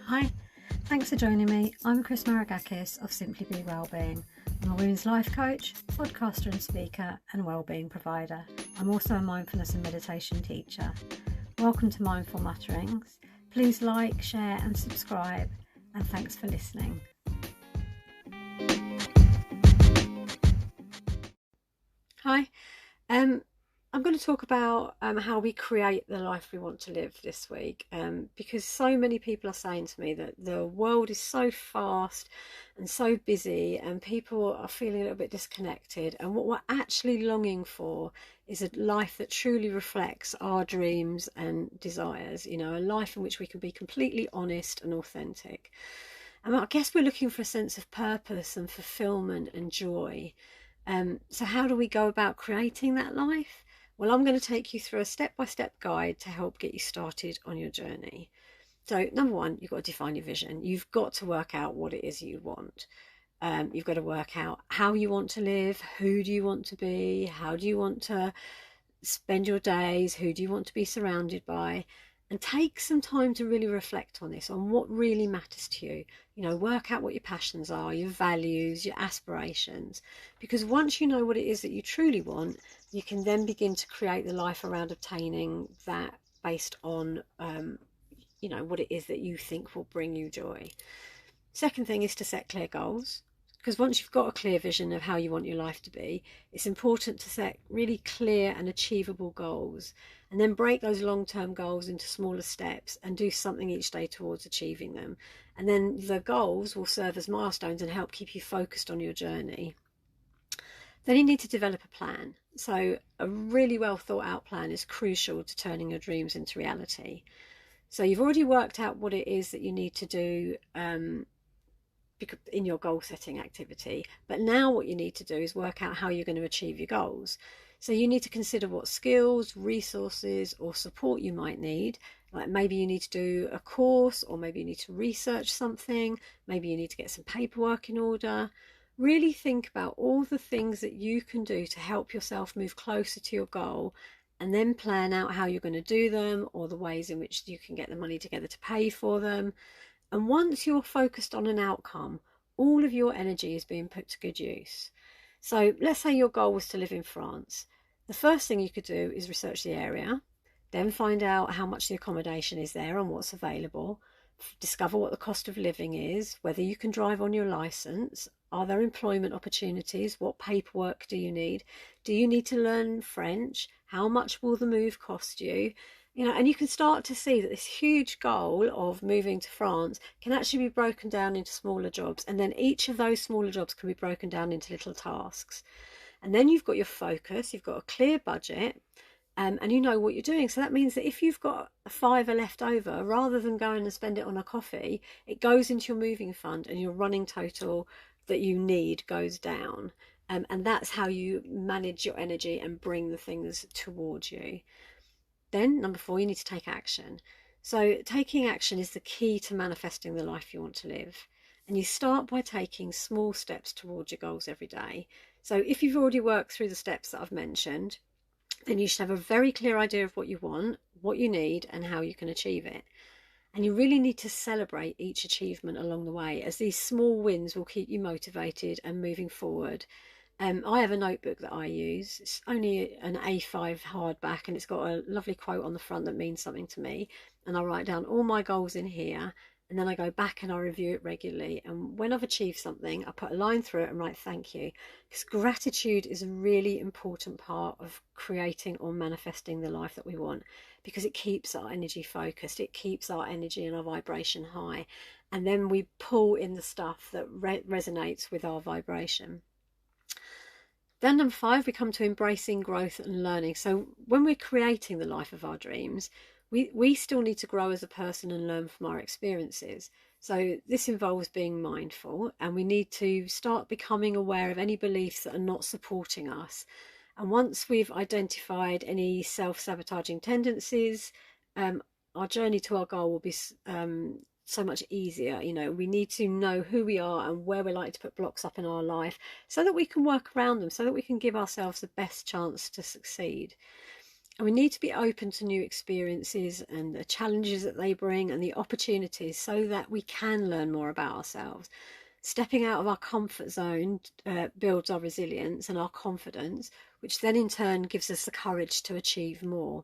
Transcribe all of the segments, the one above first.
Hi, thanks for joining me. I'm Maragkakis of Simply Be Wellbeing. I'm a women's life coach, podcaster and speaker, and wellbeing provider. I'm also a mindfulness and meditation teacher. Welcome to Mindful Mutterings. Please like, share and subscribe, and thanks for listening. Hi, I'm going to talk about how we create the life we want to live this week, because so many people are saying to me that the world is so fast and so busy and people are feeling a little bit disconnected, and what we're actually longing for is a life that truly reflects our dreams and desires, a life in which we can be completely honest and authentic. And I guess we're looking for a sense of purpose and fulfillment and joy. So how do we go about creating that life? Well, I'm going to take you through a step-by-step guide to help get you started on your journey. So number one, you've got to define your vision. You've got to work out what it is you want. You've got to work out how you want to live, who do you want to be, how do you want to spend your days, who do you want to be surrounded by, and take some time to really reflect on this, on what really matters to you. Work out what your passions are, your values, your aspirations, because once you know what it is that you truly want, you can then begin to create the life around obtaining that based on what it is that you think will bring you joy. Second thing is to set clear goals, because once you've got a clear vision of how you want your life to be, it's important to set really clear and achievable goals, and then break those long-term goals into smaller steps and do something each day towards achieving them. And then the goals will serve as milestones and help keep you focused on your journey. Then you need to develop a plan. So a really well thought out plan is crucial to turning your dreams into reality. So you've already worked out what it is that you need to do in your goal setting activity, but now what you need to do is work out how you're going to achieve your goals. So you need to consider what skills, resources or support you might need. Like maybe you need to do a course, or maybe you need to research something, maybe you need to get some paperwork in order. Really think about all the things that you can do to help yourself move closer to your goal, and then plan out how you're going to do them, or the ways in which you can get the money together to pay for them. And once you're focused on an outcome, all of your energy is being put to good use. So let's say your goal was to live in France. The first thing you could do is research the area, then find out how much the accommodation is there and what's available, discover what the cost of living is, whether you can drive on your license, are there employment opportunities, what paperwork do you need to learn French, how much will the move cost you? And you can start to see that this huge goal of moving to France can actually be broken down into smaller jobs, and then each of those smaller jobs can be broken down into little tasks. And then you've got your focus, you've got a clear budget, and you know what you're doing. So that means that if you've got a fiver left over, rather than going and spend it on a coffee, it goes into your moving fund, and your running total that you need goes down. And that's how you manage your energy and bring the things towards you. Then number 4, you need to take action. So taking action is the key to manifesting the life you want to live. And you start by taking small steps towards your goals every day. So if you've already worked through the steps that I've mentioned, then you should have a very clear idea of what you want, what you need, and how you can achieve it. And you really need to celebrate each achievement along the way, as these small wins will keep you motivated and moving forward. I have a notebook that I use. It's only an A5 hardback, and it's got a lovely quote on the front that means something to me. And I write down all my goals in here, and then I go back and I review it regularly. And when I've achieved something, I put a line through it and write thank you. Because gratitude is a really important part of creating or manifesting the life that we want, because it keeps our energy focused, it keeps our energy and our vibration high, and then we pull in the stuff that resonates with our vibration. Then number 5, we come to embracing growth and learning. So when we're creating the life of our dreams, we still need to grow as a person and learn from our experiences. So this involves being mindful, and we need to start becoming aware of any beliefs that are not supporting us. And once we've identified any self-sabotaging tendencies, our journey to our goal will be so much easier. We need to know who we are and where we like to put blocks up in our life, so that we can work around them, so that we can give ourselves the best chance to succeed. And we need to be open to new experiences and the challenges that they bring and the opportunities so that we can learn more about ourselves. Stepping out of our comfort zone builds our resilience and our confidence, which then in turn gives us the courage to achieve more.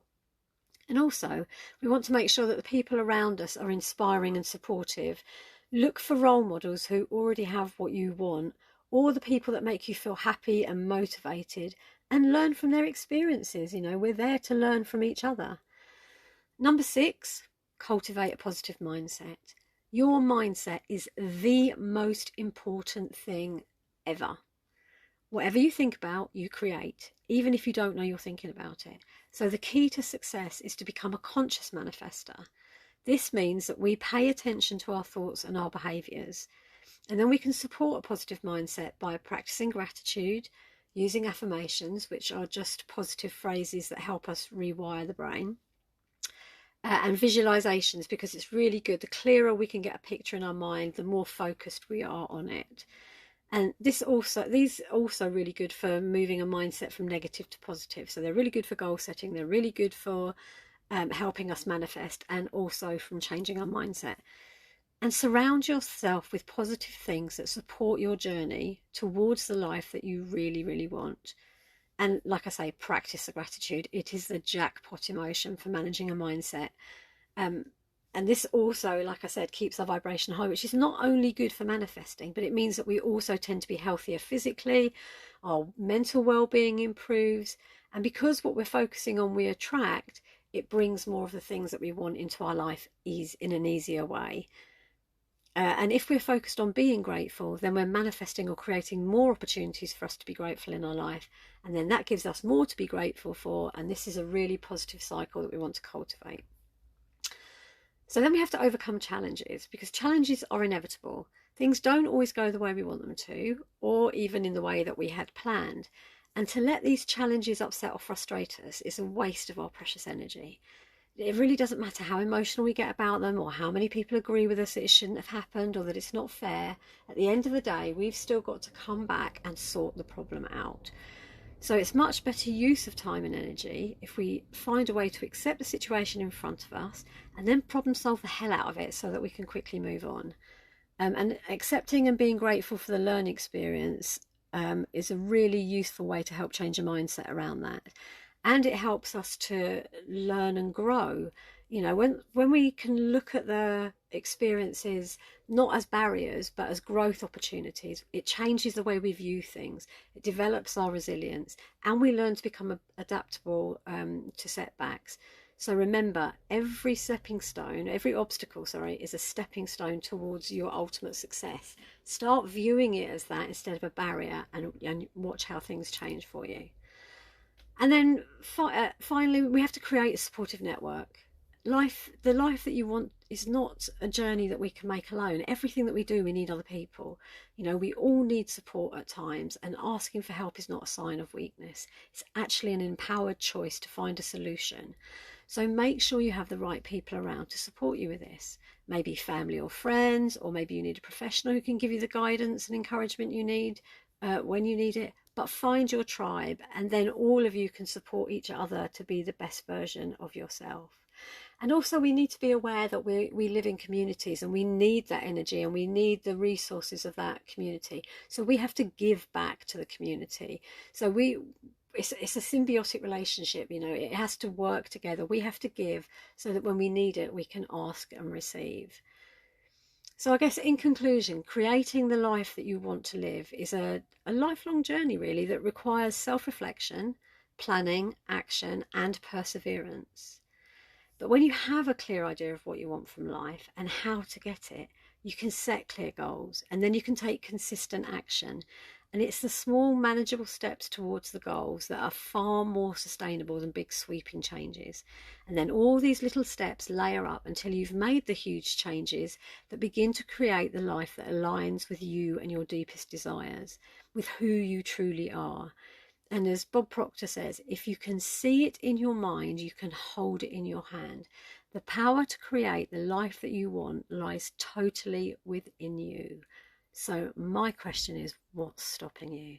And also, we want to make sure that the people around us are inspiring and supportive. Look for role models who already have what you want, or the people that make you feel happy and motivated, and learn from their experiences. We're there to learn from each other. Number 6, cultivate a positive mindset. Your mindset is the most important thing ever. Whatever you think about, you create, even if you don't know you're thinking about it. So the key to success is to become a conscious manifester. This means that we pay attention to our thoughts and our behaviours. And then we can support a positive mindset by practicing gratitude, using affirmations, which are just positive phrases that help us rewire the brain, and visualizations, because it's really good. The clearer we can get a picture in our mind, the more focused we are on it. And these also really good for moving a mindset from negative to positive. So they're really good for goal setting. They're really good for helping us manifest, and also from changing our mindset. And surround yourself with positive things that support your journey towards the life that you really, really want. And like I say, practice the gratitude. It is the jackpot emotion for managing a mindset. And this also, like I said, keeps our vibration high, which is not only good for manifesting, but it means that we also tend to be healthier physically. Our mental well-being improves. And because what we're focusing on we attract, it brings more of the things that we want into our life in an easier way. And if we're focused on being grateful, then we're manifesting or creating more opportunities for us to be grateful in our life. And then that gives us more to be grateful for. And this is a really positive cycle that we want to cultivate. So then we have to overcome challenges, because challenges are inevitable. Things don't always go the way we want them to, or even in the way that we had planned. And to let these challenges upset or frustrate us is a waste of our precious energy. It really doesn't matter how emotional we get about them, or how many people agree with us that it shouldn't have happened, or that it's not fair. At the end of the day, we've still got to come back and sort the problem out. So it's much better use of time and energy if we find a way to accept the situation in front of us and then problem solve the hell out of it so that we can quickly move on. And accepting and being grateful for the learning experience is a really useful way to help change a mindset around that. And it helps us to learn and grow. When we can look at the experiences not as barriers but as growth opportunities, it changes the way we view things. It develops our resilience, and we learn to become adaptable to setbacks. So remember, every obstacle is a stepping stone towards your ultimate success. Start viewing it as that instead of a barrier, and watch how things change for you. And then finally, we have to create a supportive network. The life that you want is not a journey that we can make alone. Everything that we do, we need other people. We all need support at times, and asking for help is not a sign of weakness. It's actually an empowered choice to find a solution. So make sure you have the right people around to support you with this. Maybe family or friends, or maybe you need a professional who can give you the guidance and encouragement you need when you need it. But find your tribe, and then all of you can support each other to be the best version of yourself. And also, we need to be aware that we live in communities, and we need that energy, and we need the resources of that community. So we have to give back to the community. So it's a symbiotic relationship. It has to work together. We have to give so that when we need it, we can ask and receive. So I guess in conclusion, creating the life that you want to live is a lifelong journey, really, that requires self-reflection, planning, action, and perseverance. But when you have a clear idea of what you want from life and how to get it, you can set clear goals, and then you can take consistent action. And it's the small, manageable steps towards the goals that are far more sustainable than big sweeping changes. And then all these little steps layer up until you've made the huge changes that begin to create the life that aligns with you and your deepest desires, with who you truly are. And as Bob Proctor says, if you can see it in your mind, you can hold it in your hand. The power to create the life that you want lies totally within you. So my question is, what's stopping you?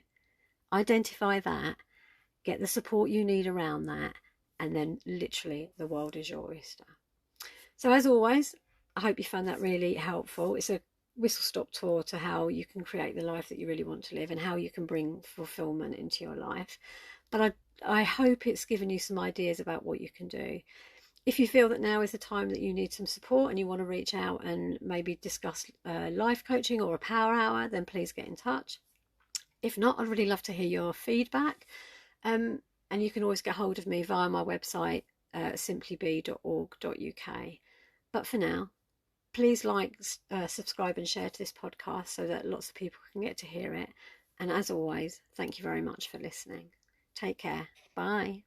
Identify that, get the support you need around that, and then literally the world is your oyster. So as always, I hope you found that really helpful. It's a whistle-stop tour to how you can create the life that you really want to live and how you can bring fulfillment into your life. But I hope it's given you some ideas about what you can do. If you feel that now is the time that you need some support and you want to reach out and maybe discuss life coaching or a power hour, then please get in touch. If not, I'd really love to hear your feedback. And you can always get hold of me via my website, simplybe.org.uk. But for now, please like, subscribe and share to this podcast so that lots of people can get to hear it. And as always, thank you very much for listening. Take care. Bye.